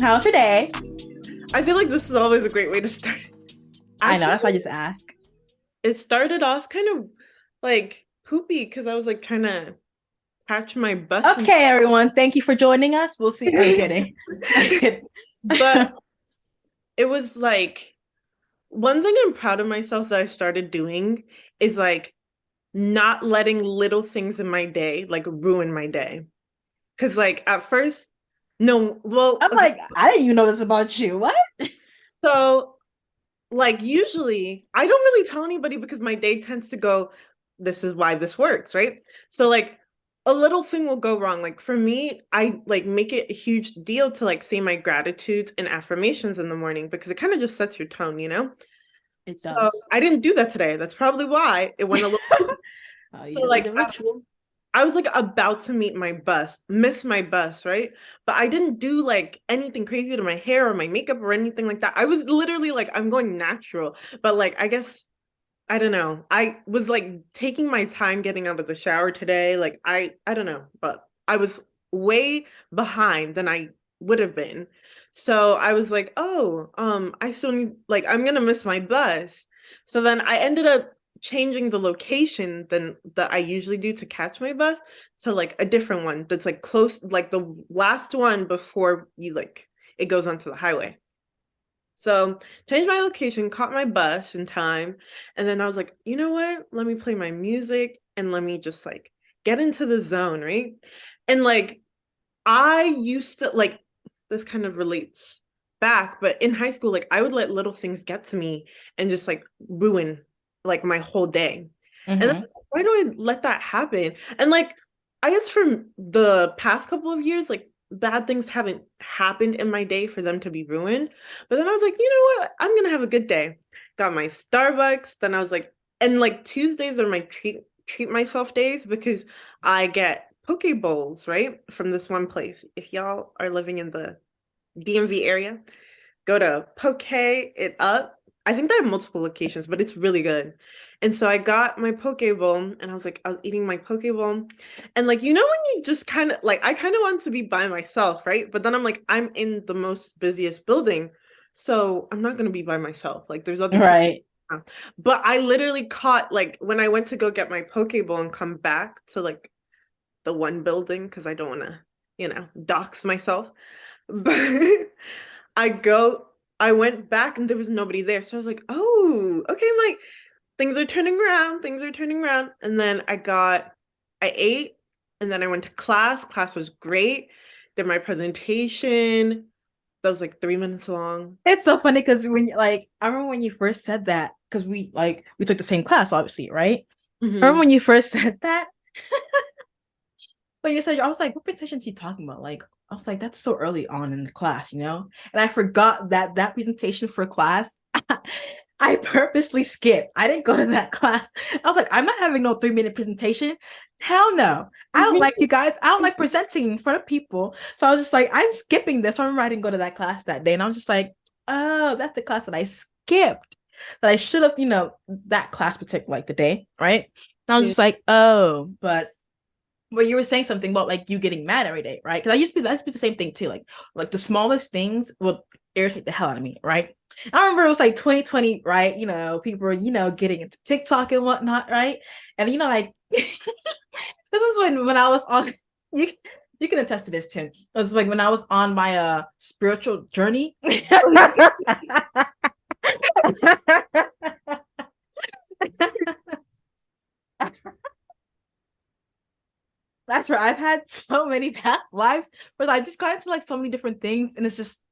How's your day? I feel like this is always a great way to start. I know, Actually, that's why I just ask. it started off kind of like poopy because I was like trying to catch my bus and Okay, everyone, thank you for joining us. We'll see. I'm kidding. I'm kidding. but it was like one thing I'm proud of myself that I started doing is like not letting little things in my day like ruin my day. Because like at first, no, well, I'm okay, like, I didn't even know this about you. What? so like usually I don't really tell anybody because my day tends to go, this is why this works, right? So like a little thing will go wrong. Like for me, I like make it a huge deal to like say my gratitudes and affirmations in the morning because it kind of just sets your tone, you know? It So does. I didn't do that today. That's probably why it went a little. Oh, you So just like like the ritual. I was like about to meet my bus, miss my bus, right? But I didn't do like anything crazy to my hair or my makeup or anything like that. I was literally like, I'm going natural. But like, I guess, I don't know. I was like taking my time getting out of the shower today. Like, I don't know, but I was way behind than I would have been. So I was like, oh, I still need, like, I'm gonna miss my bus. So then I ended up changing the location than that I usually do to catch my bus to like a different one that's like close, like the last one before you like it goes onto the highway. So changed my location, caught my bus in time, and then I was like, you know what? Let me play my music and let me just like get into the zone, right? And like I used to like this kind of relates back, but in high school, like I would let little things get to me and just like ruin like my whole day. And then, Mm-hmm. why do I let that happen? And like I guess from the past couple of years, like bad things haven't happened in my day for them to be ruined. But then I was like, you know what? I'm gonna have a good day. Got my Starbucks. Then I was like, and like Tuesdays are my treat myself days because I get poke bowls, right? From this one place. If y'all are living in the DMV area, go to poke it up. I think they have multiple locations, but it's really good. And so I got my poke bowl and I was like, I was eating my poke bowl. And like, you know, when you just kind of like, I kind of wanted to be by myself, right? But then I'm like, I'm in the most busiest building. So I'm not going to be by myself. Like, there's other people. Right. But I literally caught like when I went to go get my poke bowl and come back to like the one building because I don't want to, dox myself. But I go, I went back and there was nobody there. So I was like, oh, okay, I'm like, things are turning around, things are turning around. And then I ate and then I went to class. Class was great. Did my presentation. That was like 3 minutes long. It's so funny because when like I remember when you first said that because we took the same class, obviously, right? I remember Mhm. when you first said that. But you said I was like, what presentation is he talking about? Like, I was like, that's so early on in the class, you know? And I forgot that presentation for class, I purposely skipped. I didn't go to that class. I was like, I'm not having no 3 minute presentation. Hell no. I don't like you guys. I don't like presenting in front of people. So I was just like, I'm skipping this. I remember I didn't go to that class that day. And I was just like, oh, that's the class that I skipped. That I should have, that class particular like the day, right? And I was Yeah. just like, oh, but you were saying something about like you getting mad every day, right? Because I used to be the same thing too. Like the smallest things would irritate the hell out of me, right? I remember it was like 2020, right? People were, getting into TikTok and whatnot, right? And like this is when I was on you you can attest to this, Tim. It was like when I was on my spiritual journey. That's right. I've had so many past lives where I just got into like so many different things, and it's just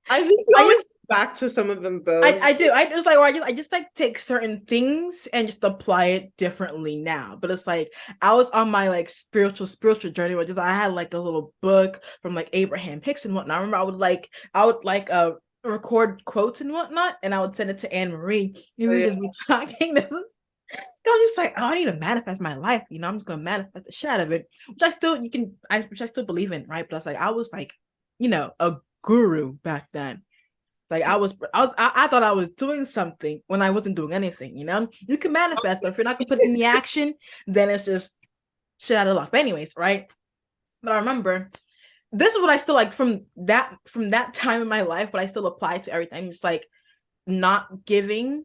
I think you I always just go back to some of them I though. I do. I just like or I just like take certain things and just apply it differently now. But it's like I was on my like spiritual journey where just I had like a little book from like Abraham Hicks and whatnot. I remember I would record quotes and whatnot, and I would send it to Anne Marie, and Oh, we would yeah. just be talking. I'm just like, oh, I need to manifest my life. I'm just gonna manifest the shit out of it, which I still believe in, right? But I was like, a guru back then. Like I thought I was doing something when I wasn't doing anything. You can manifest, but if you're not gonna put it in the action, then it's just shit out of luck. But anyways, right? But I remember this is what I still like from that time in my life, but I still apply to everything. It's like not giving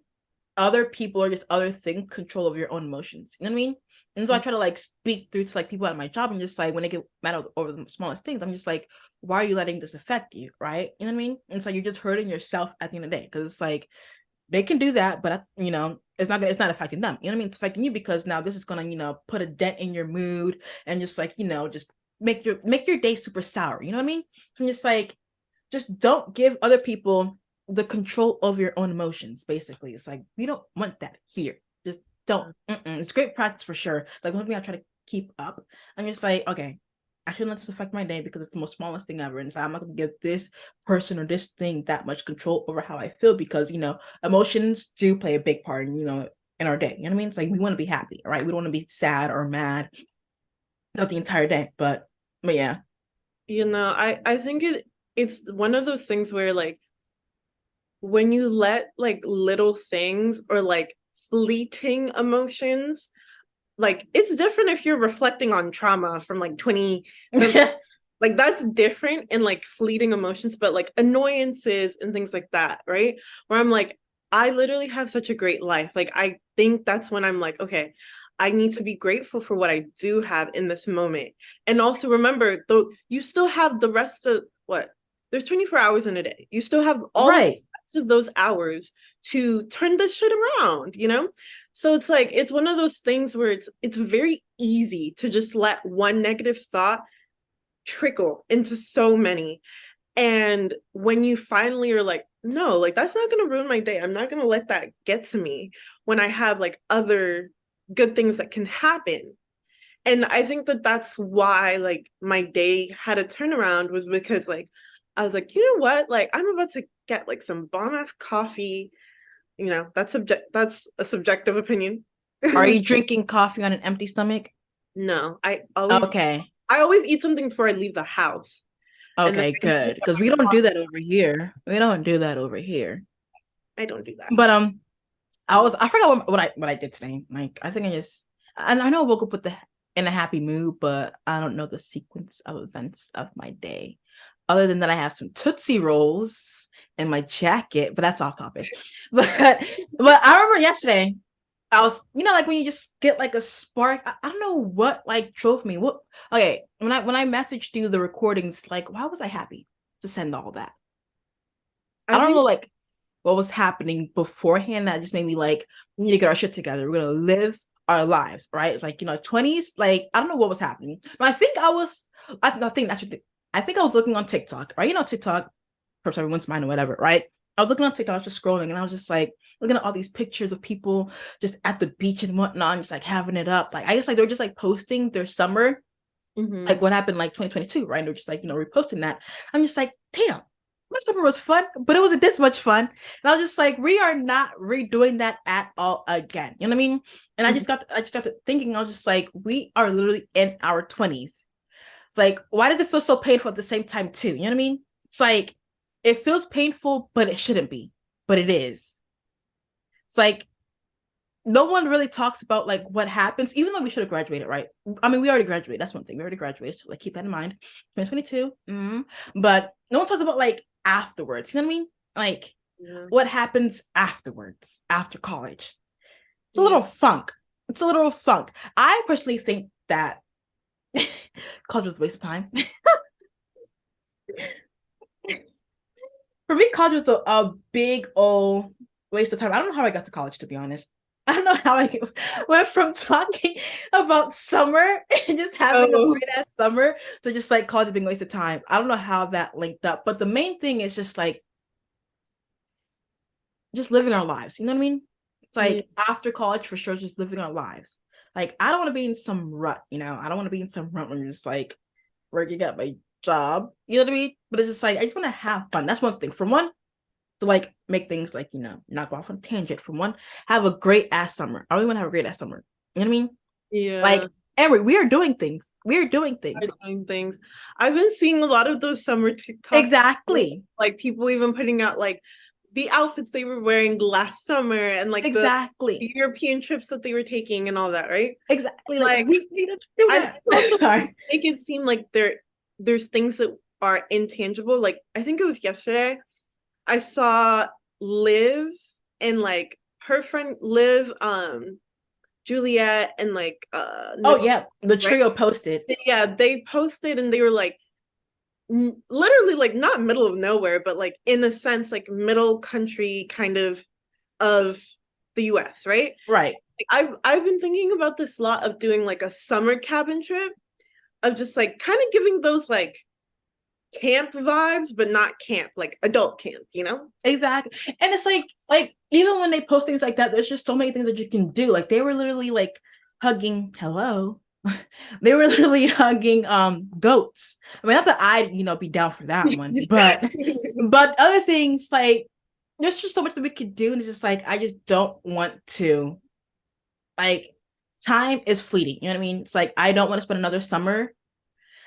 other people or just other things control of your own emotions. You know what I mean? And so I try to like speak through to like people at my job and just like when they get mad over the smallest things, I'm just like, why are you letting this affect you? Right? You know what I mean? And so you're just hurting yourself at the end of the day. Cause it's like they can do that, but you know, it's not affecting them. You know what I mean? It's affecting you because now this is gonna, you know, put a dent in your mood and just like, you know, just make your day super sour. You know what I mean? So I'm just like, just don't give other people the control of your own emotions. Basically, it's like we don't want that here. Just don't. It's great practice for sure. Like one thing I try to keep up. I'm just like, okay, I shouldn't let this affect my day because it's the most smallest thing ever. And if I'm not gonna give this person or this thing that much control over how I feel, because you know, emotions do play a big part in, you know, in our day. You know what I mean? It's like we want to be happy, right? We don't want to be sad or mad not the entire day. But yeah. You know, I think it's one of those things where like when you let like little things or like fleeting emotions, like it's different if you're reflecting on trauma from like 20 from, like that's different in like fleeting emotions, but like annoyances and things like that, right? Where I'm like, I literally have such a great life. Like I think that's when I'm like, okay, I need to be grateful for what I do have in this moment. And also remember, though you still have the rest of what? There's 24 hours in a day. You still have all of the Right. rest of those hours to turn this shit around, you know? So it's like it's one of those things where it's very easy to just let one negative thought trickle into so many. And when you finally are like, no, like that's not going to ruin my day. I'm not going to let that get to me when I have like other good things that can happen. And I think that that's why like my day had a turnaround was because like I was like, you know what? Like I'm about to get like some bomb ass coffee. You know, that's a subjective opinion. Are you drinking coffee on an empty stomach? No, Okay. I always eat something before I leave the house. And then Okay, I just good. Because we don't do that over here. We don't do that over here. I don't do that. But I forgot what I did today. Like I think I just and I know I woke up with the in a happy mood, but I don't know the sequence of events of my day. Other than that, I have some Tootsie Rolls in my jacket, but that's off topic. But I remember yesterday, I was, you know, like when you just get like a spark. I don't know what like drove me. What okay, when I messaged you the recordings, like why was I happy to send all that? I I don't know think like what was happening beforehand that just made me like, we need to get our shit together. We're gonna live our lives, right? It's like, you know, 20s, like I don't know what was happening. But I think that's I think I was looking on TikTok, right? You know, TikTok, for everyone's mind or whatever, right? I was looking on TikTok, I was just scrolling and I was just like looking at all these pictures of people just at the beach and whatnot, and just like having it up. Like I guess like they were just like posting their summer, like what happened like 2022, right? And they're just like, you know, reposting that. I'm just like, damn, my summer was fun, but it wasn't this much fun. And I was just like, we are not redoing that at all again. You know what I mean? And I just got to thinking, I was just like, we are literally in our 20s. It's like, why does it feel so painful at the same time, too? You know what I mean? It's like, it feels painful, but it shouldn't be. But it is. It's like, no one really talks about like what happens, even though we should have graduated, right? I mean, we already graduated. That's one thing. We already graduated. So like keep that in mind. 2022. But no one talks about like afterwards. You know what I mean? Like yeah. what happens afterwards, after college. It's a Yeah. little funk. It's a little funk. I personally think that college was a waste of time. For me, college was a big old waste of time. I don't know how I got to college, to be honest. I don't know how I went from talking about summer and just having a Oh, great ass summer to just like college being a waste of time. I don't know how that linked up, but the main thing is just like just living our lives. You know what I mean? It's yeah. like after college, for sure, just living our lives. Like I don't want to be in some rut, you know. I don't want to be in some rut when you're just like working at my job. You know what I mean? But it's just like I just want to have fun. That's one thing. For one, to like make things like, you know, not go off on a tangent. For one, have a great ass summer. I really want to have a great ass summer. You know what I mean? Yeah. Like, Emery, we are doing things. We are doing things. Are doing things. I've been seeing a lot of those summer TikToks, Exactly. like people even putting out like the outfits they were wearing last summer and like the Exactly. European trips that they were taking and all that, right? Exactly. Like Like we need to do I think that. also Sorry. make it seem like they're there's things that are intangible. Like I think it was yesterday I saw Liv and like her friend Liv, Juliet and like Oh Nicole, yeah, the right? trio posted. Yeah, they posted and they were like literally like not middle of nowhere, but like in a sense like middle country kind of the US, right? Right. I've been thinking about this a lot of doing like a summer cabin trip of just like kind of giving those like camp vibes, but not camp, like adult camp, you know? Exactly. And it's like even when they post things like that, there's just so many things that you can do. Like they were literally like hugging hello. They were literally hugging goats. I mean, not that I'd, be down for that one, but other things like there's just so much that we could do. And it's just like I just don't want to like time is fleeting. You know what I mean? It's like I don't want to spend another summer.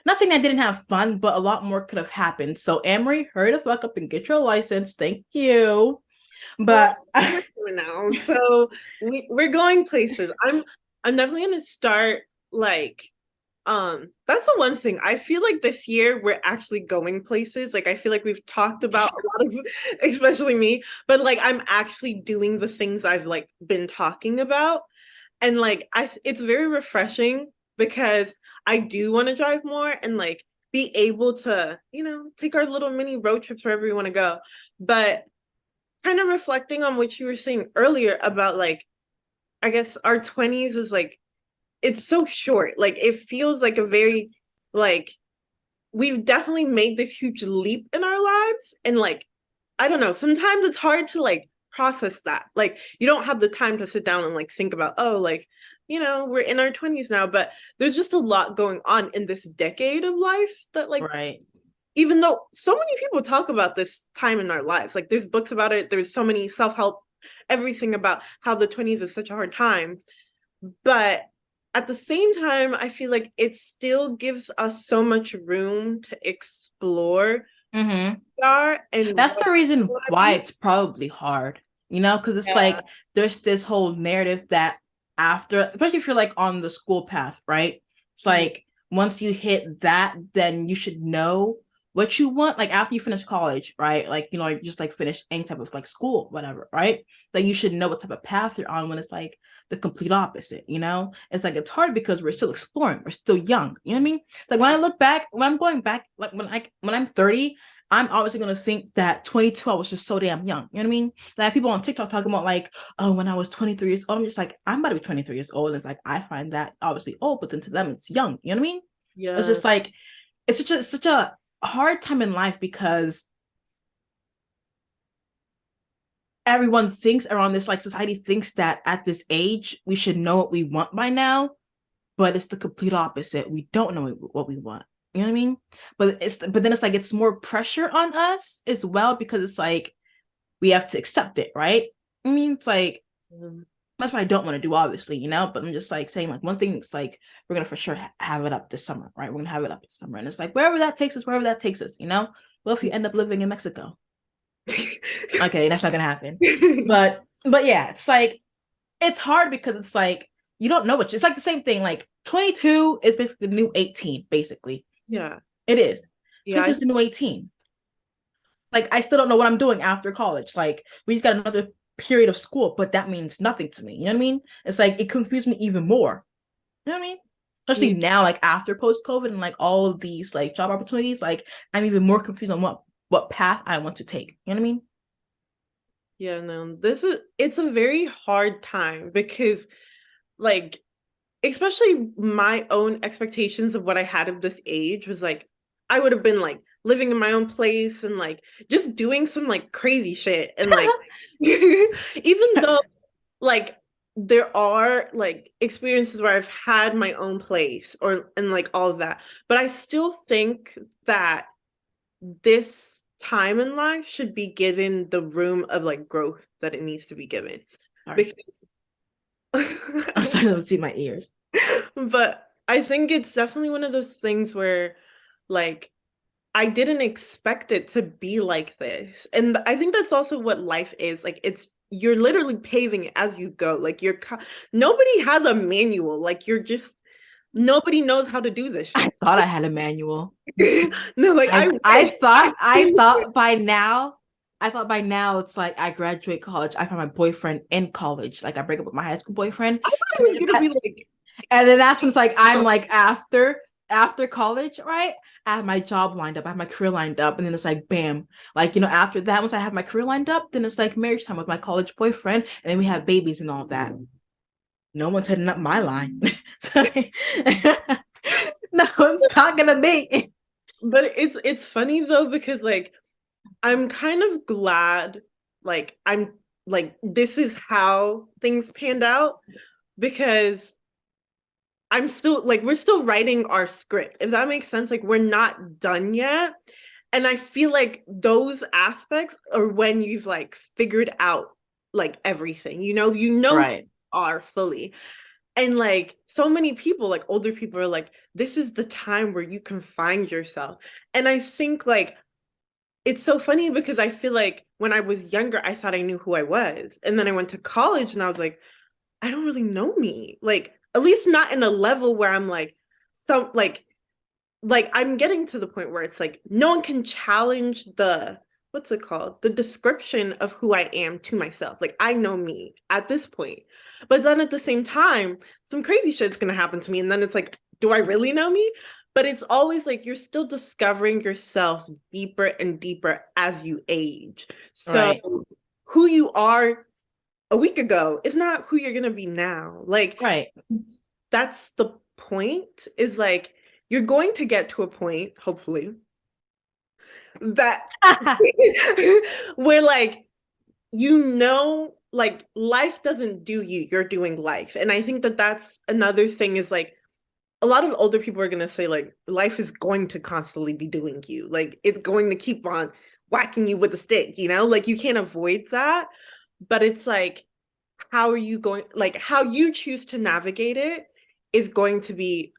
Not saying I didn't have fun, but a lot more could have happened. So Amory, hurry the fuck up and get your license. Thank you. Well, But now, so we're going places. I'm definitely gonna start like that's the one thing. I feel like this year we're actually going places. Like I feel like we've talked about a lot of especially me, but like I'm actually doing the things I've like been talking about. And like it's very refreshing because I do want to drive more and like be able to, take our little mini road trips wherever we want to go. But kind of reflecting on what you were saying earlier about like I guess our 20s is like it's so short. Like it feels like a very like we've definitely made this huge leap in our lives and like I don't know, sometimes it's hard to like process that. Like you don't have the time to sit down and like think about, oh, like, we're in our 20s now, but there's just a lot going on in this decade of life that like right. even though so many people talk about this time in our lives, like there's books about it, there's so many self-help, everything about how the 20s is such a hard time. But at the same time, I feel like it still gives us so much room to explore Mm-hmm. are and That's what the reason we want to why be. it's probably hard, because it's Yeah. like there's this whole narrative that after, especially if you're like on the school path, right? It's Mhm. like once you hit that, then you should know what you want. Like after you finish college, right? Like, just like finish any type of like school, whatever, right? Like you should know what type of path you're on when it's like the complete opposite. It's like it's hard because we're still exploring, we're still young. You know what I mean? Like when I look back, when I'm going back, like when I'm 30, I'm obviously gonna think that 22, I was just so damn young. You know what I mean? Like people on TikTok talking about like, oh, when I was 23 years old, I'm just like, I'm about to be 23 years old. And it's like I find that obviously old, but then to them it's young. You know what I mean? It's Yeah. just like it's such a hard time in life because everyone thinks around this, like society thinks that at this age we should know what we want by now, but it's the complete opposite. We don't know what we want. You know what I mean? But then it's like it's more pressure on us as well because it's like we have to accept it, right? I mean, it's like Um, that's what I don't want to do, obviously. But I'm just like saying like one thing. It's like we're gonna for sure have it up this summer, right? We're gonna have it up this summer, and it's like wherever that takes us, wherever that takes us. Well, if you end up living in Mexico, okay, that's not gonna happen. But yeah, it's like it's hard because it's like you don't know what it's like the same thing. Like 22 is basically the new 18, basically. yeah. It is. Yeah. 22 is the new 18. Like I still don't know what I'm doing after college. Like we just got another period of school, but that means nothing to me. You know what I mean? It's like it confused me even more. You know what I mean? Yeah. Especially now, like after post COVID and like all of these like job opportunities, like I'm even more confused on what path I want to take. You know what I mean? Yeah, no. It's a very hard time because like especially my own expectations of what I had of this age was like I would have been like living in my own place and like just doing some like crazy shit and like even though like there are like experiences where I've had my own place or and like all of that, but I still think that this time in life should be given the room of like growth that it needs to be given Sorry. because I'm starting to see my ears. but I think it's definitely one of those things where like I didn't expect it to be like this. And I think that's also what life is. Like it's you're literally paving it as you go. Like nobody has a manual. Like you're just Nobody knows how to do this I shit. thought I had a manual. No, like I I wish. thought I thought by now it's like I graduate college. I find my boyfriend in college. Like I break up with my high school boyfriend. I thought it was gonna be like, And then that's when it's like I'm like after college, right? I have my job lined up, I have my career lined up, and then it's like bam, like after that, once I have my career lined up, then it's like marriage time with my college boyfriend, and then we have babies and all that. No one's heading up my line. Sorry. No one's talking to me. but it's funny though because like I'm kind of glad like I'm like this is how things panned out because I'm still like we're still writing our script. If that makes sense, like we're not done yet. And I feel like those aspects are when you've like figured out like everything. You know Right. are fully. And like so many people, like older people are like, this is the time where you can find yourself. And I think like it's so funny because I feel like when I was younger, I thought I knew who I was. And then I went to college and I was like, I don't really know me. Like, at least not in a level where I'm like, so like I'm getting to the point where it's like no one can challenge the what's it called? The description of who I am to myself. Like I know me at this point. But then at the same time, some crazy shit's gonna happen to me. And then it's like, do I really know me? But it's always like you're still discovering yourself deeper and deeper as you age. So Right. who you are a week ago is not who you're gonna be now. Like Right. that's the point, is like you're going to get to a point, hopefully, that where like like life doesn't do you, you're doing life. And I think that that's another thing, is like a lot of older people are going to say like life is going to constantly be doing you, like it's going to keep on whacking you with a stick, like you can't avoid that. But it's like how are you going, like how you choose to navigate it is going to be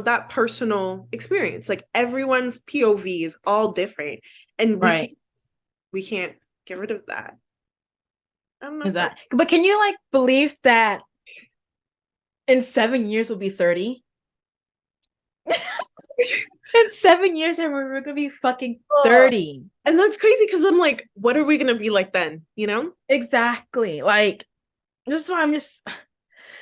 that personal experience. Like everyone's POV is all different, and we can't Right. we can't get rid of that. I don't know Is if that that but can you like believe that in 7 years we'll be 30? In 7 years and we're gonna be fucking 30. and that's crazy because I'm like, what are we gonna be like then? Exactly. Like this is why I'm just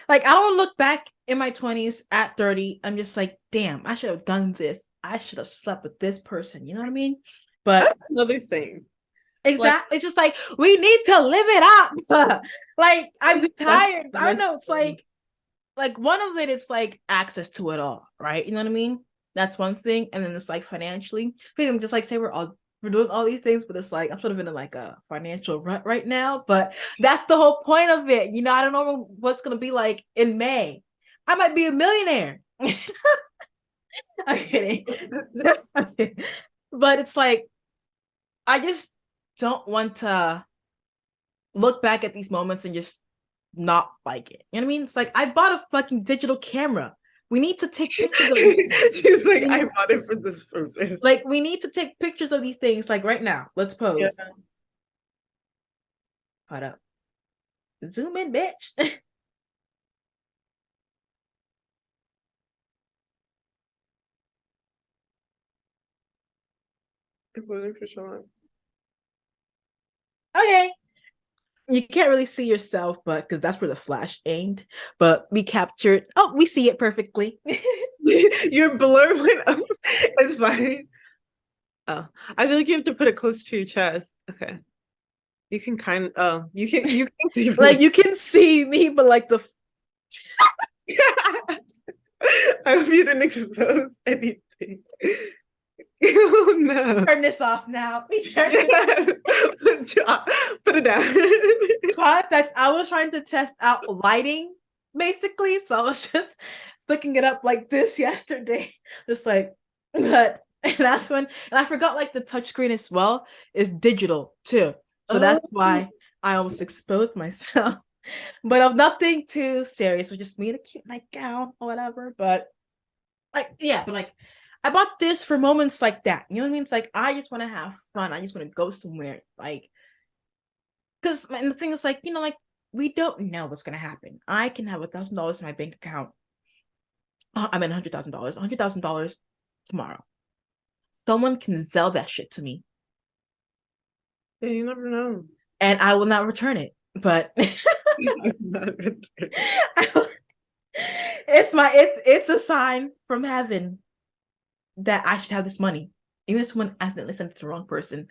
like I don't look back in my 20s at 30. I'm just like, damn, I should have done this. I should have slept with this person. You know what I mean? But That's another thing. Like exactly, it's just like we need to live it up. Like I I'm think that's tired. the I don't best know. It's thing. like one of it, it's like access to it all, right? You know what I mean? That's one thing. And then it's like financially. Just like say we're doing all these things, but it's like I'm sort of in like a financial rut right now. But that's the whole point of it. I don't know what's gonna be like in May. I might be a millionaire. I'm kidding. But it's like I just don't want to look back at these moments and just not like it. You know what I mean? It's like I bought a fucking digital camera. We need to take pictures of these things. She's like, We I need, bought it for this purpose. like we need to take pictures of these things. Like right now, let's Yeah. pose. Hold up. Zoom in, bitch. It wasn't for sure. Okay. You can't really see yourself, but because that's where the flash aimed. But we captured. Oh, we see it perfectly. Your blur went up. It's fine. Oh, I feel like you have to put it close to your chest. Okay. You can you can see Like me. you can see me, but like the I hope you didn't expose anything. Oh no. turn this off now. We turn this Put it down. context. I was trying to test out lighting, basically. So I was just looking it up like this yesterday. Just like, but and that's when, and I forgot like the touchscreen as well is digital too. So Oh, that's why I almost exposed myself. But of nothing too serious, we just me in a cute nightgown or whatever. But like, yeah, but like I bought this for moments like that. You know what I mean? It's like I just want to have fun. I just want to go somewhere. Like, because and the thing is, like we don't know what's gonna happen. I can have $1,000 in my bank account I mean $100,000. $100,000 tomorrow. Someone can sell that shit to me, Yeah, you never know. and I will not return it. But it's a sign from heaven that I should have this money. Even if someone accidentally sent it to the wrong person,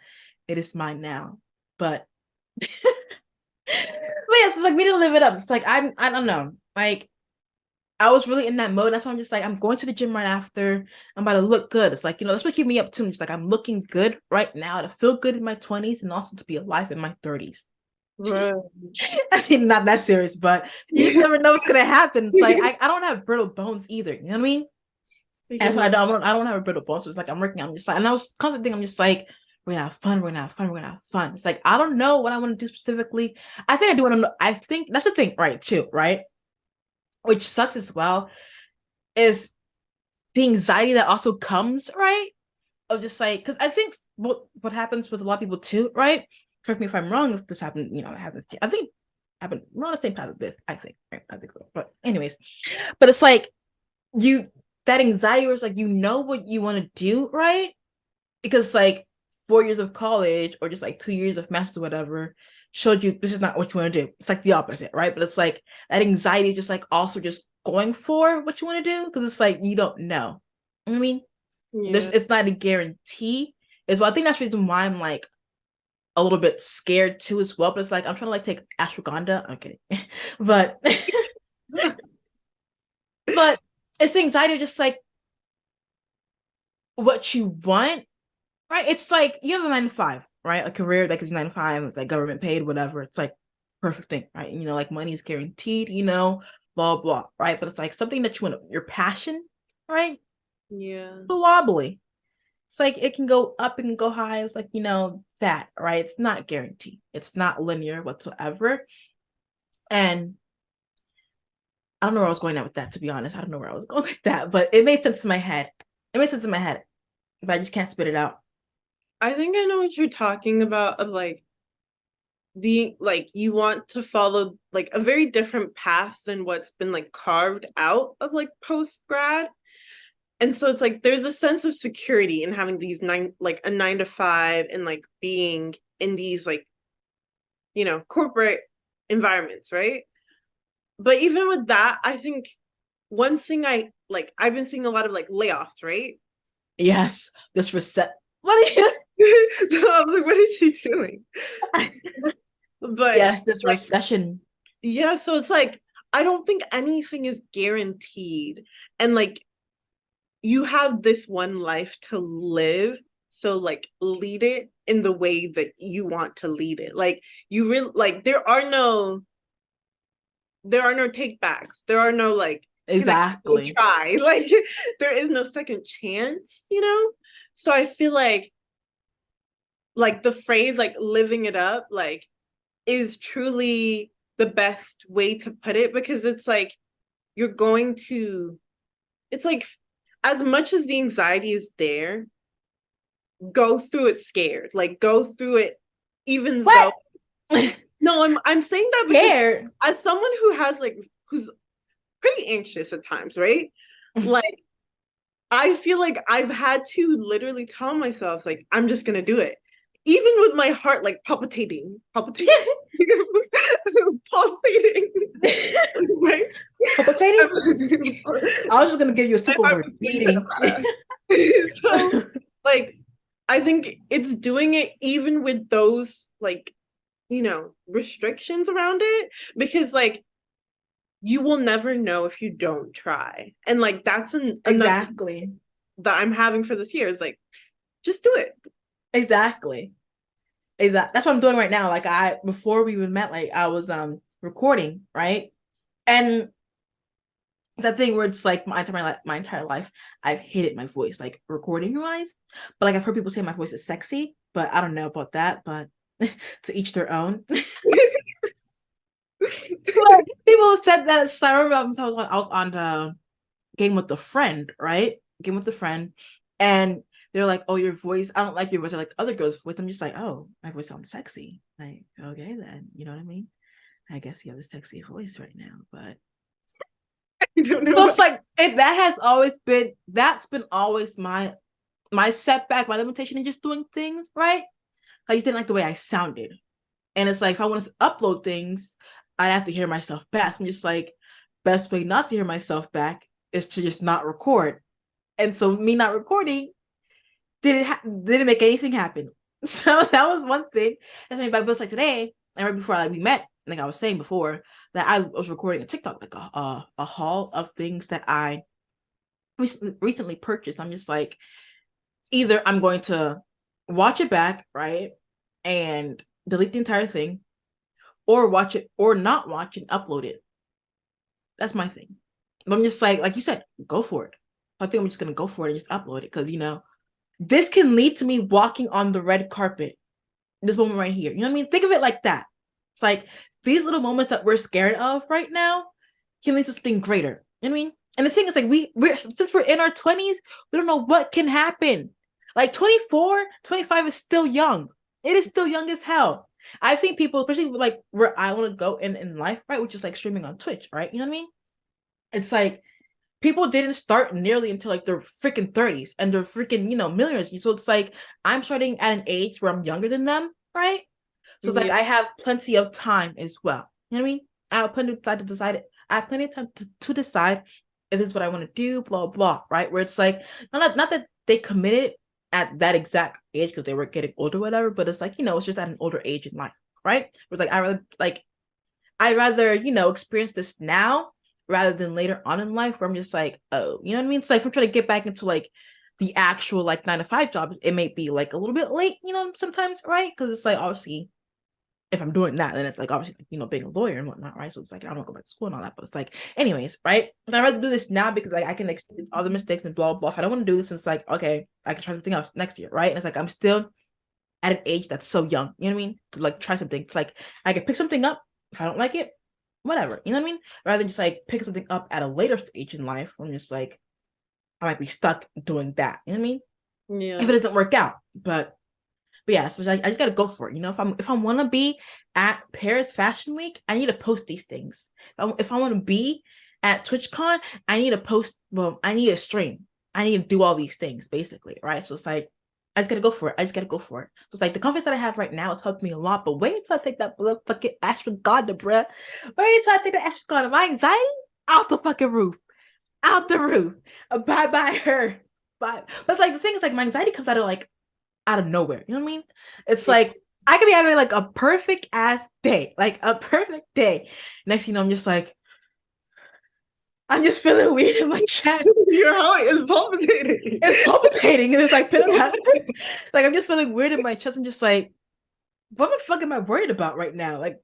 it is mine now. But but yeah, so it's like we didn't live it up. It's like I don't know. Like I was really in that mode. That's why I'm just like, I'm going to the gym right after. I'm about to look good. It's like, that's what keep me up too. It's like I'm looking good right now to feel good in my 20s and also to be alive in my 30s. Right. I mean, not that serious, but you just never know what's gonna happen. It's like I don't have brittle bones either. You know what I mean? And that's what I don't have a brittle bones. So it's like I'm working. I'm just like, and I was constantly thinking, I'm just like, we're gonna have fun. We're gonna have fun. We're gonna have fun. It's like I don't know what I want to do specifically. I think I do want to know. I think that's the thing, right? Too, right? Which sucks as well is the anxiety that also comes, right? Of just like, because I think what happens with a lot of people too, right? Correct me if I'm wrong. If this happened, I think happened. We're on the same path as this. I think, right? I think so. But anyways, but it's like you that anxiety was like what you want to do, right? Because like 4 years of college or just like 2 years of master's or whatever showed you this is not what you want to do. It's like the opposite, right? But it's like that anxiety just like also just going for what you want to do because it's like you don't know. You know what I mean, Yeah. it's not a guarantee. Is well, I think that's the reason why I'm like a little bit scared too as well. But it's like I'm trying to like take ashwagandha, okay, but but it's anxiety of just like what you want, right? It's like you have a 9 to 5, right? A career that gives you 9 to 5, it's like government paid, whatever. It's like perfect thing, right? Like money is guaranteed, blah blah, right? But it's like something that you want, your passion, right? Yeah. But wobbly. It's like it can go up, it can go high. It's like, that, right? It's not guaranteed. It's not linear whatsoever. And I don't know where I was going at with that, to be honest. I don't know where I was going with that, but it made sense in my head. It made sense in my head, but I just can't spit it out. I think I know what you're talking about of like you want to follow like a very different path than what's been like carved out of like post grad. And so it's like there's a sense of security in having these a 9 to 5 and like being in these like, corporate environments, right? But even with that, I think one thing I've been seeing a lot of like layoffs, right? Yes, this reset. What? I was like, what is she doing? But Yes, this like, recession. yeah, so it's like I don't think anything is guaranteed. And like you have this one life to live, so like lead it in the way that you want to lead it. Like you really like there are no take backs. There are no like, can I still Exactly. try? Like there is no second chance. So I feel like the phrase like living it up like is truly the best way to put it because it's like you're going to it's like as much as the anxiety is there, go through it scared. Like go through it even What? though no, I'm saying that because Scared. as someone who's pretty anxious at times, right? Like I feel like I've had to literally tell myself, like, I'm just gonna do it. Even with my heart like palpitating, pulsating, right? Palpitating? I was just gonna give you a simple word. Beating. So, like, I think it's doing it even with those, like, restrictions around it, because, like, you will never know if you don't try. And, like, that's another Exactly. that I'm having for this year is like, just do it. Exactly. Exactly. That's what I'm doing right now. Like before we even met, like I was recording, right? And that thing where it's like my entire life, I've hated my voice, like recording wise. But like I've heard people say my voice is sexy, but I don't know about that. But to each their own. But people said that it's, I remember I was on the Game with a Friend, right? Game with a Friend, and they're like, "Oh, your voice. I don't like your voice. I like the other girl's voice." I'm just like, "Oh, my voice sounds sexy." Like, okay, then you know what I mean. I guess you have a sexy voice right now, but I don't know so what it's like And that's been always my setback, my limitation in just doing things, right? I just didn't like the way I sounded. And it's like if I wanted to upload things, I'd have to hear myself back. I'm just like, best way not to hear myself back is to just not record. And so me not recording didn't make anything happen. So that was one thing. That's made by books like today, and right before like we met, like I was saying before, that I was recording a TikTok, like a haul of things that I recently purchased. I'm just like, either I'm going to watch it back, right, and delete the entire thing, or watch it or not watch and upload it. That's my thing. But I'm just like you said, go for it. I think I'm just gonna go for it and just upload it because this can lead to me walking on the red carpet. This moment right here. You know what I mean? Think of it like that. It's like these little moments that we're scared of right now can lead to something greater. You know what I mean? And the thing is, like, we're since we're in our 20s, we don't know what can happen. Like 24, 25 is still young. It is still young as hell. I've seen people, especially like where I want to go in life, right? Which is like streaming on Twitch, right? You know what I mean? It's like people didn't start nearly until like their freaking 30s and they're freaking, millionaires. So it's like I'm starting at an age where I'm younger than them, right? So it's like I have plenty of time as well. You know what I mean? I have plenty of time to decide it. I have plenty of time to decide if this is what I want to do, blah, blah, right? Where it's like, not that they committed at that exact age because they were getting older or whatever, but it's like, it's just at an older age in life, right? Where it's like, I rather, experience this now rather than later on in life where I'm just like, oh, you know what I mean? It's like if I'm trying to get back into like the actual like 9 to 5 jobs, it may be like a little bit late, sometimes, right? Because it's like obviously if I'm doing that, then it's like obviously, being a lawyer and whatnot, right? So it's like I don't go back to school and all that, but it's like, anyways, right? But I'd rather do this now because like I can experience all the mistakes and blah blah. If I don't want to do this, it's like okay, I can try something else next year, right? And it's like I'm still at an age that's so young, you know what I mean? To like try something. It's like I can pick something up if I don't like it, whatever, you know what I mean? Rather than just like pick something up at a later stage in life, I'm just like I might be stuck doing that, you know what I mean? Yeah. If it doesn't work out, but yeah, so I just gotta go for it. If I want to be at Paris Fashion Week, I need to post these things. If I want to be at TwitchCon, I need to post. Well, I need to stream. I need to do all these things basically, right? So it's like I just gotta go for it. I just gotta go for it. So it's like the confidence that I have right now, it's helped me a lot. But wait until I take that fucking ashwagandha, bruh. Wait until I take the ashwagandha. My anxiety out the fucking roof, out the roof. Bye bye her. Bye. But it's like the thing is like my anxiety comes out of nowhere. You know what I mean? It's like I could be having like a perfect ass day, like a perfect day. Next thing you know, I'm just feeling weird in my chest. Your heart is palpitating. It's palpitating and it's like like I'm just feeling weird in my chest. I'm just like, what the fuck am I worried about right now? Like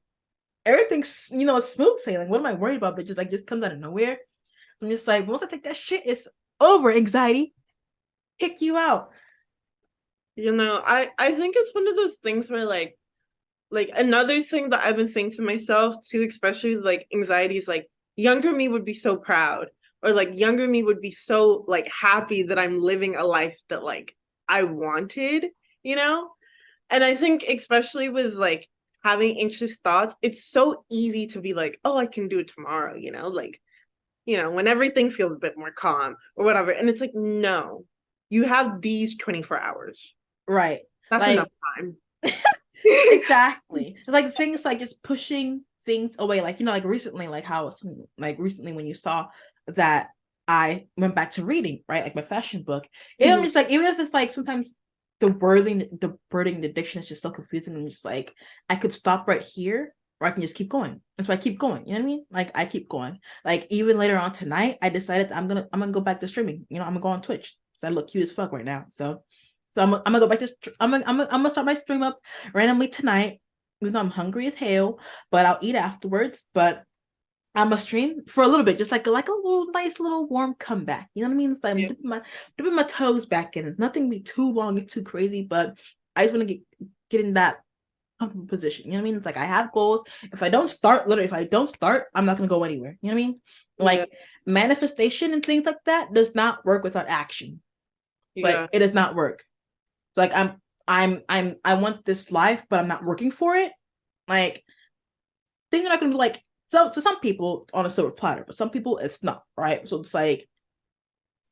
everything's smooth sailing. What am I worried about? But just comes out of nowhere. So I'm just like, once I take that shit, it's over. Anxiety, kick you out. I think it's one of those things where like another thing that I've been saying to myself too, especially like anxiety is like younger me would be so proud, or like younger me would be so like happy that I'm living a life that like I wanted, you know? And I think especially with like having anxious thoughts, it's so easy to be like, oh, I can do it tomorrow, like, when everything feels a bit more calm or whatever. And it's like, no, you have these 24 hours. Right. That's like, enough time. Exactly. It's like things like just pushing things away. Like, like recently, like how like recently when you saw that I went back to reading, right? Like my fashion book. And I'm just like, even if it's like sometimes the addiction is just so confusing. I'm just like, I could stop right here or I can just keep going. And so I keep going. You know what I mean? Like I keep going. Like even later on tonight, I decided that I'm gonna go back to streaming. I'm gonna go on Twitch because I look cute as fuck right now. So I'm gonna go back to I'm gonna start my stream up randomly tonight, even though I'm hungry as hell, but I'll eat afterwards. But I'm gonna stream for a little bit, just like a little nice little warm comeback. You know what I mean? It's like I'm dipping my toes back in. Nothing be too long and too crazy, but I just want to get in that comfortable position. You know what I mean? It's like I have goals. If I don't start, I'm not gonna go anywhere. You know what I mean? Like manifestation and things like that does not work without action. It's like it does not work. It's like I want this life, but I'm not working for it. Like things are not gonna be like so to some people on a silver platter, but some people it's not, right? So it's like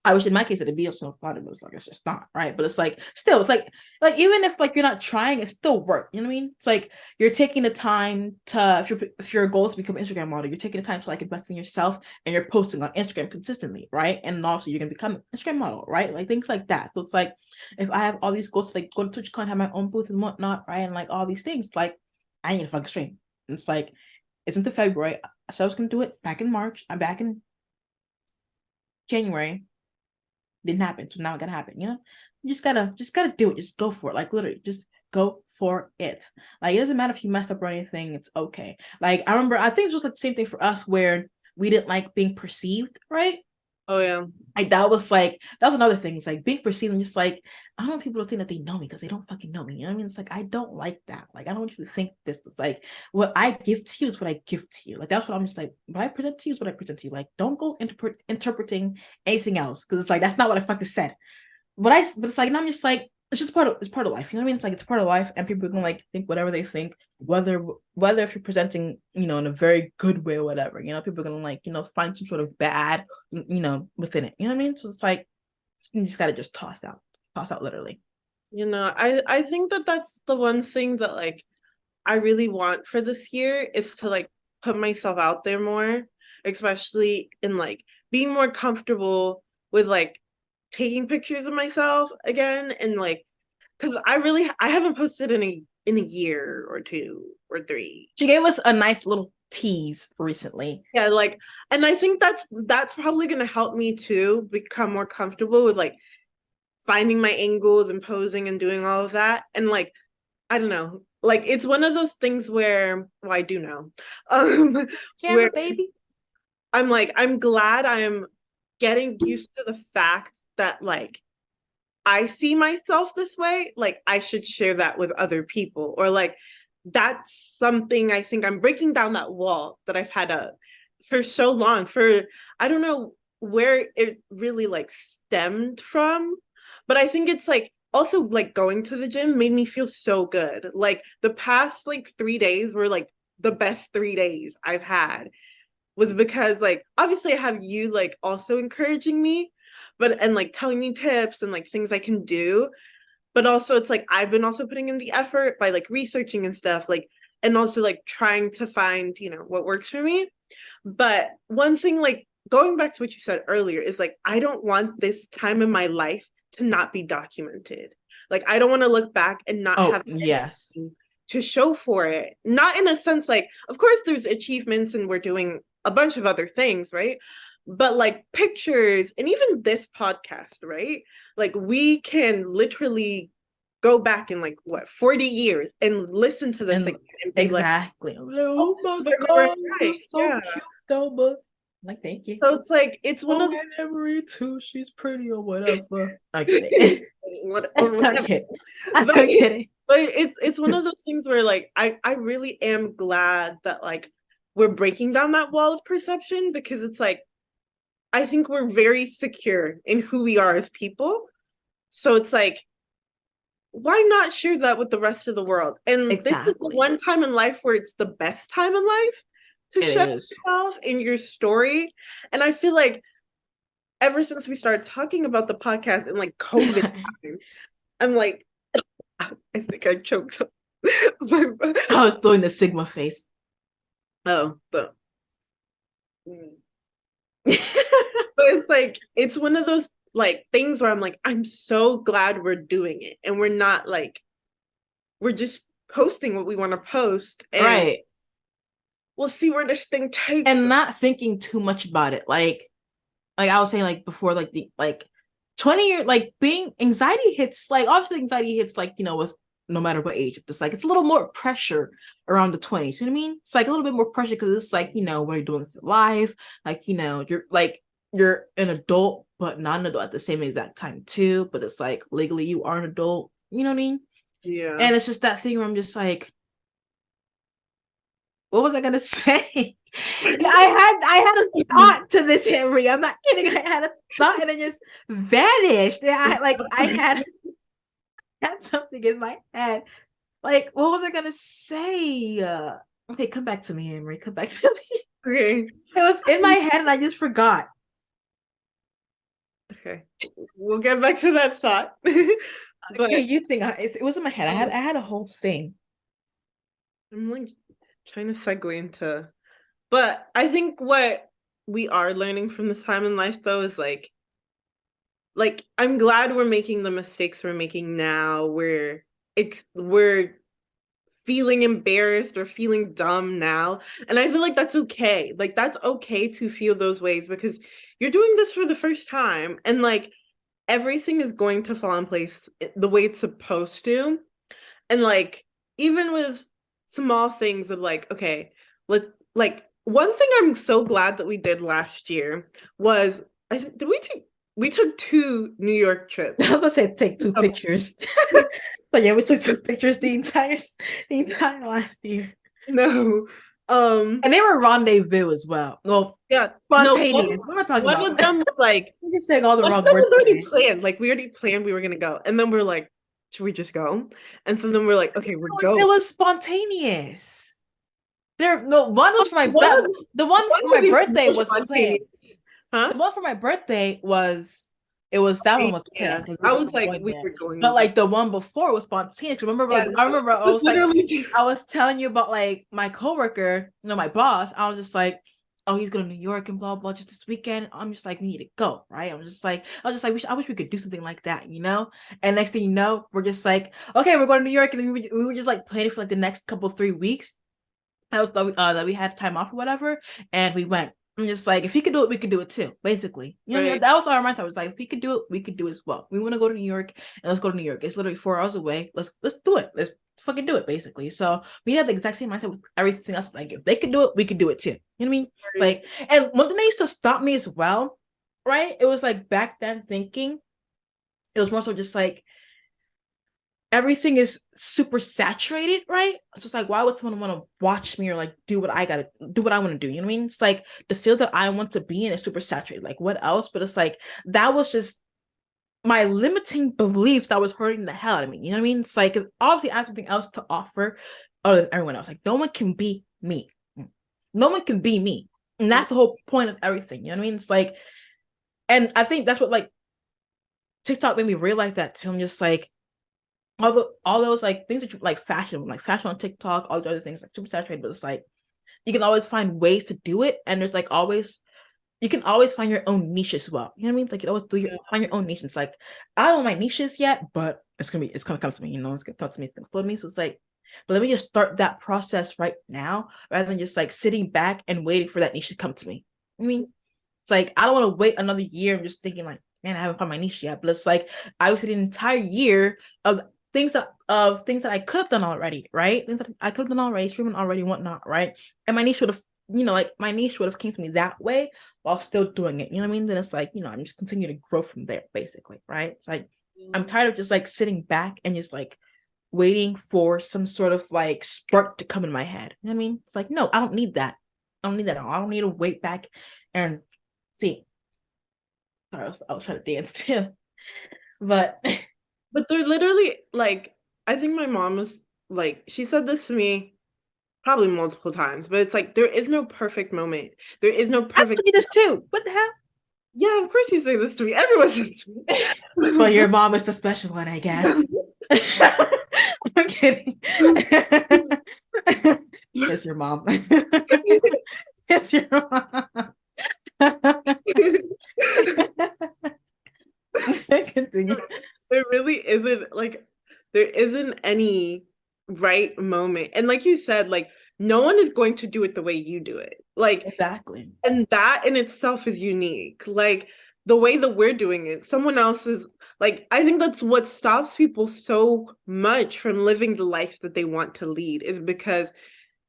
I wish in my case it'd be so fun, but it's like it's just not, right? But it's like still, it's like even if like you're not trying, it still work. You know what I mean? It's like you're taking the time to if your goal is to become an Instagram model, you're taking the time to like invest in yourself and you're posting on Instagram consistently, right? And also you're gonna become an Instagram model, right? Like things like that. So it's like if I have all these goals to like go to TwitchCon, have my own booth and whatnot, right? And like all these things, like I need to fucking stream. And it's like it's into February. So I was gonna do it back in March. I'm back in January. Didn't happen, so now it gotta happen. You know, you just gotta do it. Just go for it. Like literally, just go for it. Like it doesn't matter if you messed up or anything. It's okay. Like I remember, I think it was like the same thing for us where we didn't like being perceived, right? Oh yeah. Like that was another thing. It's like being perceived and just like I don't want people to think that they know me because they don't fucking know me. You know what I mean? It's like I don't like that. Like I don't want you to think this. It's like what I give to you is what I give to you. Like that's what I'm just like. What I present to you is what I present to you. Like don't go interpreting anything else because it's like that's not what I fucking said. But it's like now I'm just like it's just part of life. You know what I mean? It's like it's part of life, and people are gonna like think whatever they think, whether if you're presenting, you know, in a very good way or whatever. You know, people are gonna like, you know, find some sort of bad, you know, within it. You know what I mean? So it's like you just gotta just toss out literally. You know, I think that that's the one thing that like I really want for this year is to like put myself out there more, especially in like being more comfortable with like taking pictures of myself again and like because I haven't posted in a year or two or three. She gave us a nice little tease recently. Yeah, like and I think that's probably gonna help me too become more comfortable with like finding my angles and posing and doing all of that. And like I don't know. Like it's one of those things where well, I do know. Camera Where baby. I'm like, I'm glad I'm getting used to the fact that like I see myself this way, like I should share that with other people. Or like that's something I think I'm breaking down that wall that I've had for so long. For I don't know where it really like stemmed from, but I think it's like also like going to the gym made me feel so good. Like the past like 3 days were like the best 3 days I've had was because like obviously I have you like also encouraging me, but and like telling me tips and like things I can do. But also it's like I've been also putting in the effort by like researching and stuff, like and also like trying to find, you know, what works for me. But one thing like going back to what you said earlier is like I don't want this time in my life to not be documented. Like I don't want to look back and not Oh have yes. to show for it. Not in a sense like, of course, there's achievements and we're doing a bunch of other things, right? But like pictures and even this podcast, right? Like we can literally go back in like what 40 years and listen to this And again and be like, exactly. oh, Oh this my is where we were god, you're right. so Yeah. cute, Delma. Like, thank you. So it's like it's one Oh, of the and Emery too. She's pretty or whatever. I get it. or I'm whatever. kidding. I'm But kidding. but it's one of those things where like I really am glad that like we're breaking down that wall of perception because it's like I think we're very secure in who we are as people. So it's like why not share that with the rest of the world? And this is the Exactly. one time in life where it's the best time in life to It share is. yourself in your story. And I feel like ever since we started talking about the podcast in like COVID time, I'm like, I think I choked up. I was doing the Sigma face. Oh, but but it's like it's one of those like things where I'm like, I'm so glad we're doing it and we're not like we're just posting what we want to post and Right. we'll see where this thing takes And us. not thinking too much about it. Like I was saying, like before, like the like 20 year like being anxiety hits, like obviously anxiety hits, like, you know, with no matter what age. It's like it's a little more pressure around the 20s. You know what I mean? It's like a little bit more pressure because it's like, you know, what you're doing with your life. Like, you know, you're an adult, but not an adult at the same exact time too. But it's like legally you are an adult. You know what I mean? Yeah. And it's just that thing where I'm just like, what was I gonna say? I had a thought to this, Henry. I'm not kidding. I had a thought and it just vanished. I had something in my head. Like, what was I gonna say? Okay, come back to me, Henry. Come back to me. Okay. It was in my head and I just forgot. Okay. We'll get back to that thought. Okay, But you think it was in my head. I had a whole thing. I'm like trying to segue into, but I think what we are learning from this time in life though is like I'm glad we're making the mistakes we're making now. We're feeling embarrassed or feeling dumb now. And I feel like that's okay. Like that's okay to feel those ways because you're doing this for the first time and like everything is going to fall in place the way it's supposed to. And like even with small things of like, okay, like one thing I'm so glad that we did last year was I think did we took 2 New York I trips. was about to say take two pictures. But yeah, we took two pictures the entire last year. No. And they were rendezvous as well. Well, Yeah. No, spontaneous. What am I talking one about? of them was like You're saying all the one of wrong them words was already today. planned. Like we already planned we were gonna go. And then we're like, should we just go? And so then we're like, okay, we're No, it going. was spontaneous. There, no, one was for my One of the one one for my was even birthday more was planned. spontaneous. Huh? The one for my birthday was it was that one was Yeah. planned because we I were was still like, going we there. were going But over. like the one before was spontaneous. Remember, Yeah, like I no, remember it I was was like literally I was telling you about like my coworker, my boss. I was just like, oh, he's going to New York and blah blah just this weekend. I'm just like, we need to go, right? I was just like, I wish we could do something like that, you know. And next thing you know, we're just like, okay, we're going to New York, and then we were just like planning for like the next couple 3 weeks. That was that we had time off or whatever, and we went. I'm just like, if he could do it, we could do it too. Basically, you know, what I mean? right. That was our mindset. I was like, if he could do it, we could do it as well. We want to go to New York, and let's go to New York. It's literally 4 hours away. Let's do it. Let's fucking do it. Basically, so we had the exact same mindset with everything else. Like, if they could do it, we could do it too. You know what I mean? Right. Like, and one thing that used to stop me as well, right? It was like back then thinking, it was more so just like everything is super saturated, right? So it's like, why would someone want to watch me or like do what I gotta do what I want to do? You know what I mean? It's like the field that I want to be in is super saturated. Like, what else? But it's like that was just my limiting beliefs that was hurting the hell out of me. You know what I mean? It's like, 'cause obviously I have something else to offer other than everyone else. Like, no one can be me. No one can be me. And that's the whole point of everything. You know what I mean? It's like, and I think that's what like TikTok made me realize that too. I'm just like, all those like things that you like fashion on TikTok, all the other things like super saturated, but it's like you can always find ways to do it, and there's like always you can always find your own niche as well. You know what I mean? Like you always find your own niche. It's like I don't know my niches yet, but it's gonna come to me. You know, it's gonna come to me. It's gonna flow to me. So it's like, but let me just start that process right now, rather than just like sitting back and waiting for that niche to come to me. I mean, it's like I don't want to wait another year and just thinking like, man, I haven't found my niche yet. But it's like I wasted an entire year of things that I could have done already, right? Things that I could have done already, streaming already, whatnot, right? And my niche would have, like my niche would have came to me that way while still doing it. You know what I mean? Then it's like, I'm just continue to grow from there, basically, right? It's like I'm tired of just like sitting back and just like waiting for some sort of like spark to come in my head. You know what I mean? It's like, no, I don't need that. I don't need that. I don't need to wait back and see. Sorry, I was trying to dance too. But But they're literally like, I think my mom was like, she said this to me probably multiple times, but it's like there is no perfect moment. There is no I perfect. say this too. What the hell? Yeah, of course you say this to me. Everyone says to Well, me. your mom is the special one, I guess. I'm kidding. It's your mom. It's your mom. Continue. There really isn't like there isn't any right moment. And like you said, like no one is going to do it the way you do it. Like, Exactly. and that in itself is unique. Like the way that we're doing it, someone else is like, I think that's what stops people so much from living the life that they want to lead is because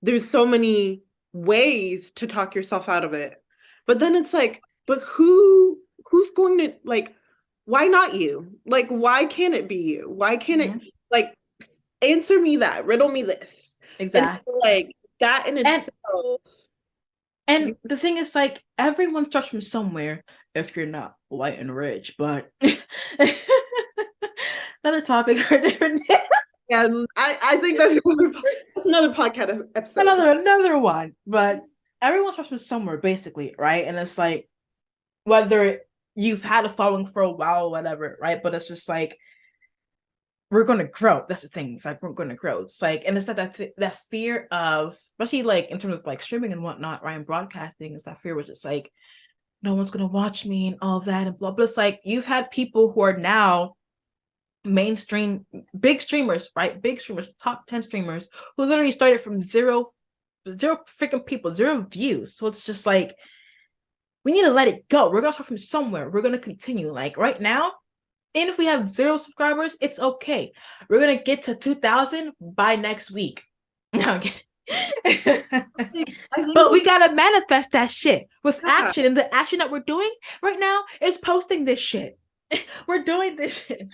there's so many ways to talk yourself out of it. But then it's like, but who's going to like why not you? Like why can't it be you? Why can't it Mhm. like answer me that, riddle me this. And Exactly. like that in And itself. and the thing is, like, everyone starts from somewhere if you're not white and rich, but another topic for a different day. Yeah, I think that's another podcast episode. Another one. But everyone starts from somewhere, basically, right? And it's like whether you've had a following for a while or whatever, right? But it's just like we're gonna grow. That's the thing. It's like we're gonna grow. It's like, and it's that fear of, especially like in terms of like streaming and whatnot, right? And broadcasting is that fear, which is like no one's gonna watch me and all that and blah blah. It's like you've had people who are now mainstream big streamers, right? Big streamers, top 10 streamers who literally started from zero freaking people, zero views. So it's just like we need to let it go. We're gonna start from somewhere. We're gonna continue. Like right now, and if we have 0 subscribers, it's okay. We're gonna get to 2,000 by next week. No, but we gotta manifest that shit with action, and the action that we're doing right now is posting this shit. We're doing this shit.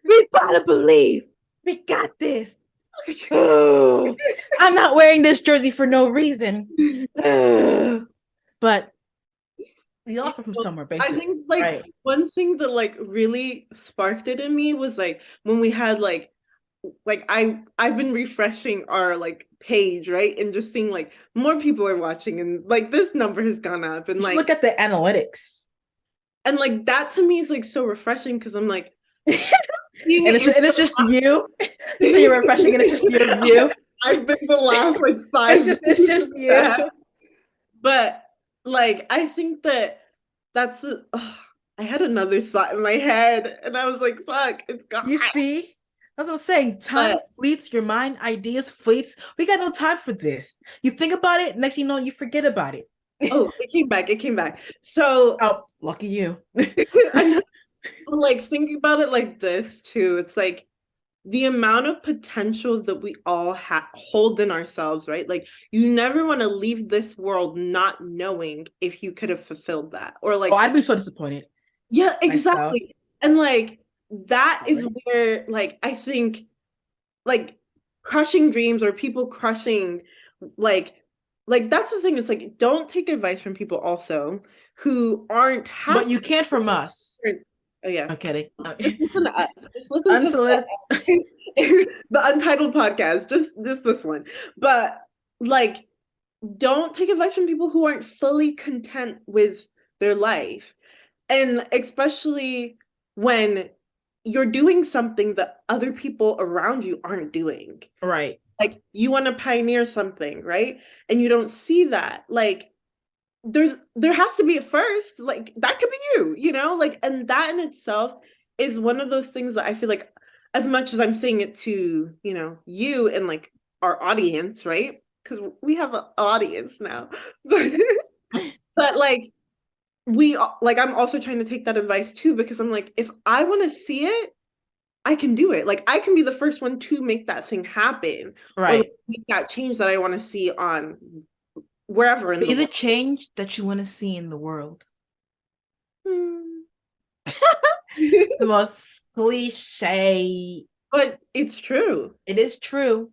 We gotta believe. We got this. Oh, I'm not wearing this jersey for no reason. But we all come from somewhere, basically. I think like right. one thing that like really sparked it in me was like when we had like I've been refreshing our like page, right? And just seeing like more people are watching and like this number has gone up and like look at the analytics. And like that to me is like so refreshing because I'm like and it's just you. So you're refreshing and it's just your view. I've been the last like 5 it's just you. But like I think that's I had another thought in my head and I was like, fuck, it's gone. You see? That's what I'm saying. Time fleets, your mind, ideas fleets. We got no time for this. You think about it, next thing you know, you forget about it. Oh, it came back. So lucky you. Like thinking about it like this too, it's like the amount of potential that we all hold in ourselves, right? Like you never want to leave this world not knowing if you could have fulfilled that or like I'd be so disappointed. Yeah, exactly. Myself. And like that is where like I think like crushing dreams or people crushing like that's the thing. It's like don't take advice from people also who aren't happy. But you can't from us. Oh yeah. I'm kidding. Just listen to us. Just listen to the Untitled podcast. Just this one. But like don't take advice from people who aren't fully content with their life. And especially when you're doing something that other people around you aren't doing. Right. Like you want to pioneer something, right? And you don't see that. Like there has to be at first, like that could be you know? Like, and that in itself is one of those things that I feel like as much as I'm saying it to, you know, you and like our audience, right? Because we have an audience now. But like I'm also trying to take that advice too, because I'm like, if I want to see it, I can do it. Like I can be the first one to make that thing happen. Right. Or make that change that I want to see on wherever in the change that you want to see in the world. The most cliche. But it's true. It is true.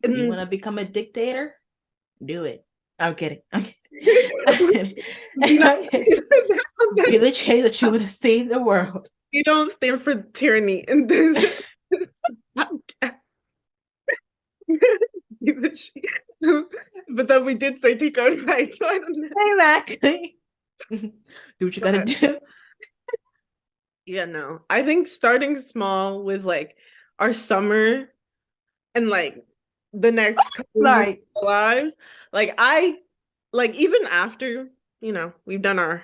If you want to become a dictator, do it. I'm kidding. Be the change that you want to see in the world. You don't stand for tyranny and then but then we did say take our advice. So I don't know. Exactly. Do what you gotta do. Yeah, no. I think starting small with like our summer and like the next couple of lives, like I like even after, you know, we've done our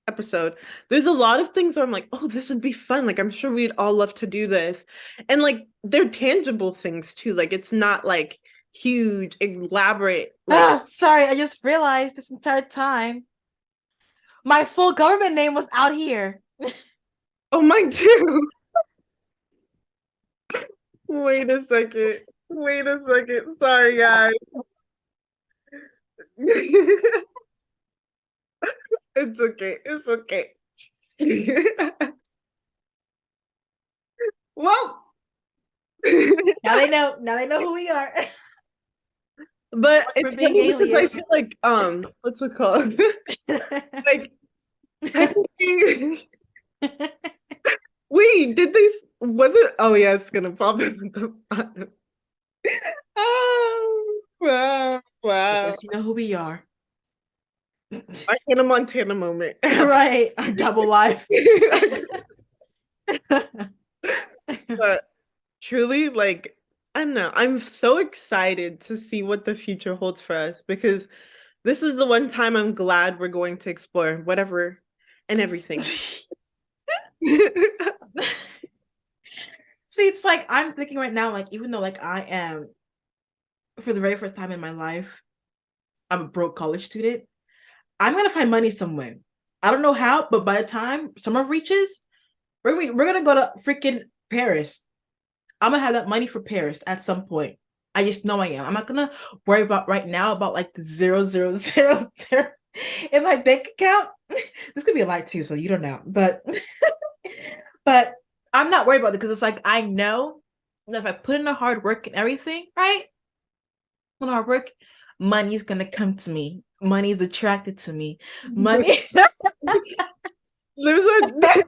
episode, there's a lot of things where I'm like, oh, this would be fun. Like I'm sure we'd all love to do this. And like they're tangible things too. Like it's not like huge, elaborate. Like sorry, I just realized this entire time my full government name was out here. Oh, mine too. Wait a second. Sorry, guys. It's okay. Well, now they know who we are. But it's funny because I feel like what's it called? Like wait, did they was it oh yeah, it's gonna pop in the bottom. Oh wow. Because you know who we are. I Hannah Montana moment. Right, our double life. But truly, like, I don't know. I'm so excited to see what the future holds for us because this is the one time I'm glad we're going to explore whatever and everything. See, it's like I'm thinking right now, like even though like I am for the very first time in my life, I'm a broke college student. I'm gonna find money somewhere. I don't know how, but by the time summer reaches, we're gonna go to freaking Paris. I'm gonna have that money for Paris at some point. I just know I am. I'm not gonna worry about right now about like the 0 0 0 0 in my bank account. This could be a lie too, so you don't know. But but I'm not worried about it because it's like I know that if I put in the hard work and everything, right? When I work, money's gonna come to me. Money's attracted to me. Money. There's that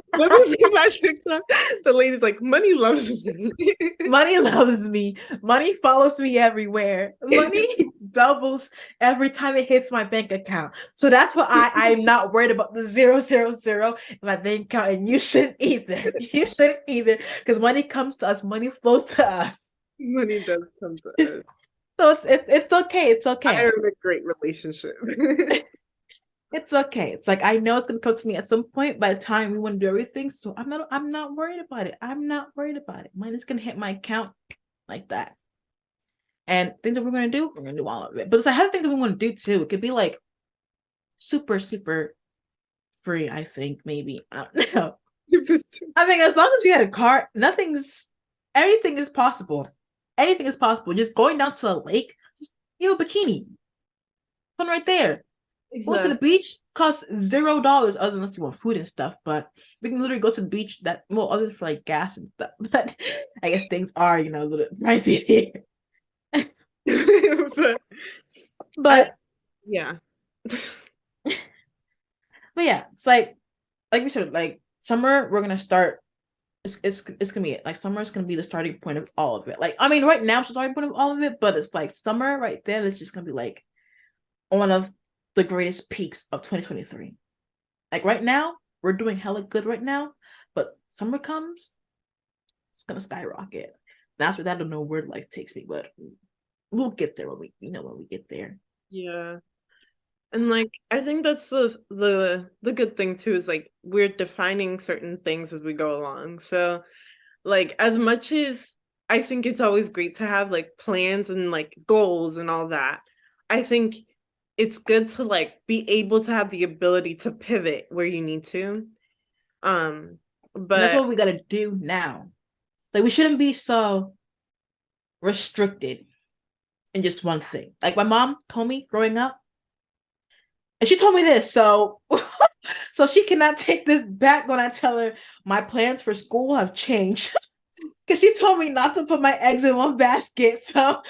TikTok. The lady's like, money loves me. Money loves me. Money follows me everywhere. Money doubles every time it hits my bank account. So that's why I'm not worried about the 0 0 0 in my bank account. And you shouldn't either. You shouldn't either. Because money comes to us, money flows to us. Money does come to us. So it's okay. It's I okay. am in a great relationship. It's okay. It's like I know it's gonna come to me at some point by the time we want to do everything. So I'm not worried about it. I'm not worried about it. Money's gonna hit my account like that. And things that we're gonna do all of it. But it's like have things that we want to do too. It could be like super, super free, I think, maybe. I don't know. I mean, as long as we had a car, anything is possible. Anything is possible. Just going down to a lake, just bikini. Fun right there. Going to the beach costs $0 other unless you want food and stuff, but we can literally go to the beach other than for like gas and stuff. But I guess things are, a little bit pricey here. but yeah. But yeah, it's like we said, like summer, we're gonna start. It's gonna be it. Like summer is gonna be the starting point of all of it. Like I mean, right now it's the starting point of all of it, but it's like summer right there. It's just gonna be like one of the greatest peaks of 2023. Like right now, we're doing hella good right now, but summer comes, it's gonna skyrocket. That's what I don't know where life takes me, but we'll get there when we get there. Yeah. And like I think that's the good thing too is like we're defining certain things as we go along. So like as much as I think it's always great to have like plans and like goals and all that, I think it's good to like be able to have the ability to pivot where you need to. And that's But what we gotta do now. Like we shouldn't be so restricted in just one thing. Like my mom told me growing up, and she told me this, so so she cannot take this back when I tell her my plans for school have changed. Because she told me not to put my eggs in one basket. So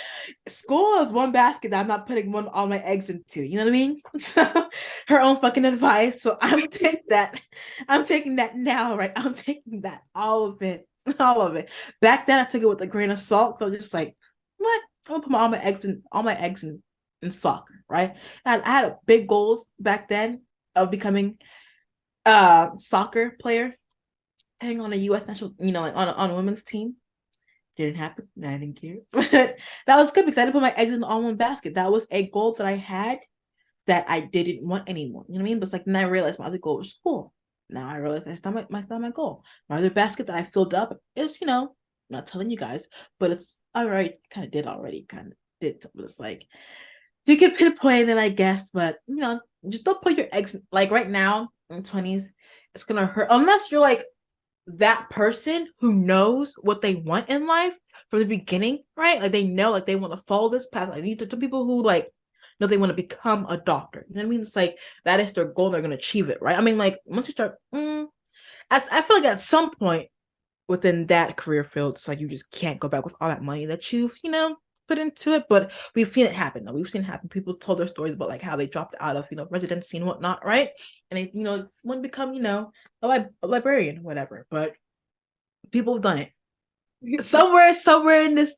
school is one basket that I'm not putting all my eggs into. You know what I mean? So her own fucking advice. So I'm taking that. I'm taking that now, right? I'm taking that. All of it. All of it. Back then I took it with a grain of salt. So just like, what? I'm gonna put all my eggs in soccer, right? And I had big goals back then of becoming a soccer player, playing on a US national, like on a women's team. Didn't happen. I didn't care. But that was good because I didn't put my eggs in all one basket. That was a goal that I had that I didn't want anymore. You know what I mean? But it's like then I realized my other goal was school. Now I realize that's not my goal. My other basket that I filled up is, not telling you guys, but it's all right. Kind of did already. Kind of did. But it's like if you could pinpoint it, I guess. But just don't put your eggs like right now in 20s. It's gonna hurt unless you're like that person who knows what they want in life from the beginning, right? Like they know, like they want to follow this path. Like these are people who like know they want to become a doctor. You know what I mean? It's like that is their goal. They're gonna achieve it, right? I mean, like once you start, I feel like at some point within that career field, it's like you just can't go back with all that money that you've, put into it. But we've seen it happen though. We've seen it happen. People told their stories about like how they dropped out of, residency and whatnot, right? And they, want to become, a librarian, whatever. But people have done it. Somewhere in this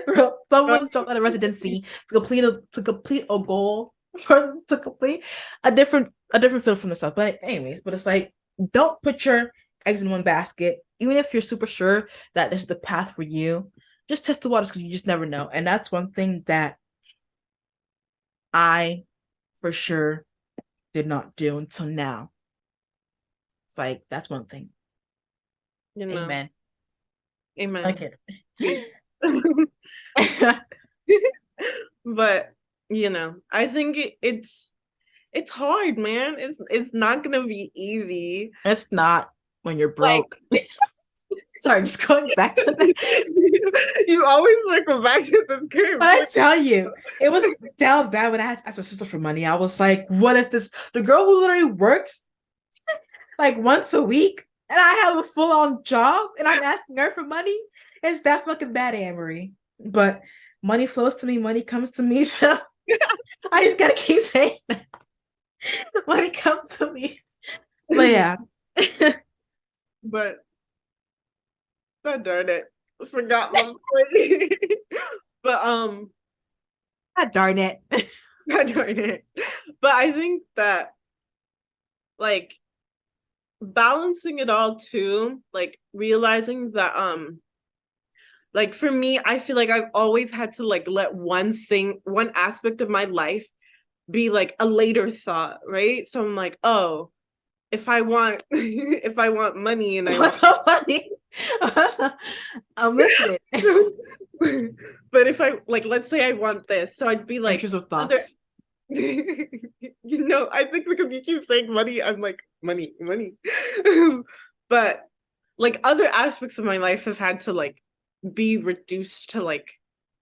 world, someone's dropped out of residency to complete a goal for to complete a different field from themselves. But anyways, but it's like don't put your eggs in one basket, even if you're super sure that this is the path for you. Just test the waters because you just never know. And that's one thing that I for sure did not do until now. It's like that's one thing. You know, Amen. amen. Okay. But I think it's hard, man. It's not gonna be easy. It's not when you're Like broke. Sorry, just going back to that. you always circle back to this But curve. I tell you, it was down bad when I had to ask my sister for money. I was like, what is this? The girl who literally works like once a week and I have a full on job and I'm asking her for money. It's that fucking bad, Amory. But money flows to me, money comes to me. So I just gotta keep saying that. Money comes to me. But yeah. But God darn it. I forgot my point. But God darn it. God darn it. But I think that like balancing it all too, like realizing that like for me, I feel like I've always had to like let one aspect of my life be like a later thought, right? So I'm like, oh, if I want if I want money and I What's want so funny? I'm listening. but if I like let's say I want this, so I'd be like Intrusive other thoughts. I think because you keep saying money, I'm like money, money. But like other aspects of my life have had to like be reduced to like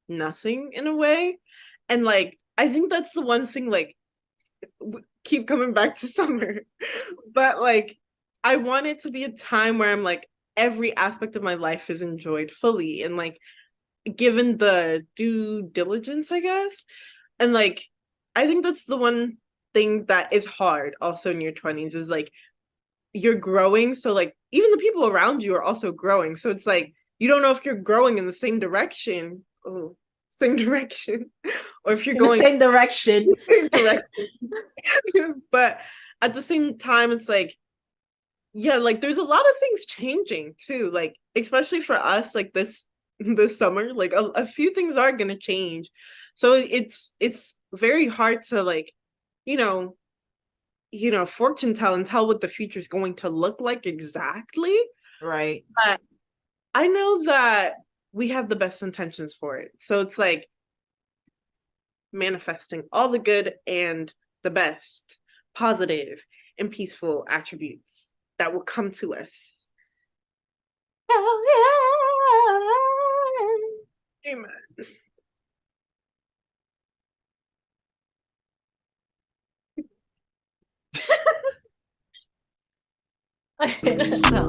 nothing in a way. And like I think that's the one thing like keep coming back to summer. But like I want it to be a time where I'm like every aspect of my life is enjoyed fully and like given the due diligence, I guess. And like I think that's the one thing that is hard also in your 20s is like you're growing, so like even the people around you are also growing, so it's like you don't know if you're growing in the same direction. Oh, same direction. Or if you're In the going same direction. same direction. But at the same time it's like yeah, like there's a lot of things changing too, like especially for us like this summer like a few things are going to change, so it's very hard to like you know fortune tell and tell what the future is going to look like exactly. Right. But I know that we have the best intentions for it, so it's like manifesting all the good and the best positive and peaceful attributes that will come to us. Oh, Amen. yeah. No,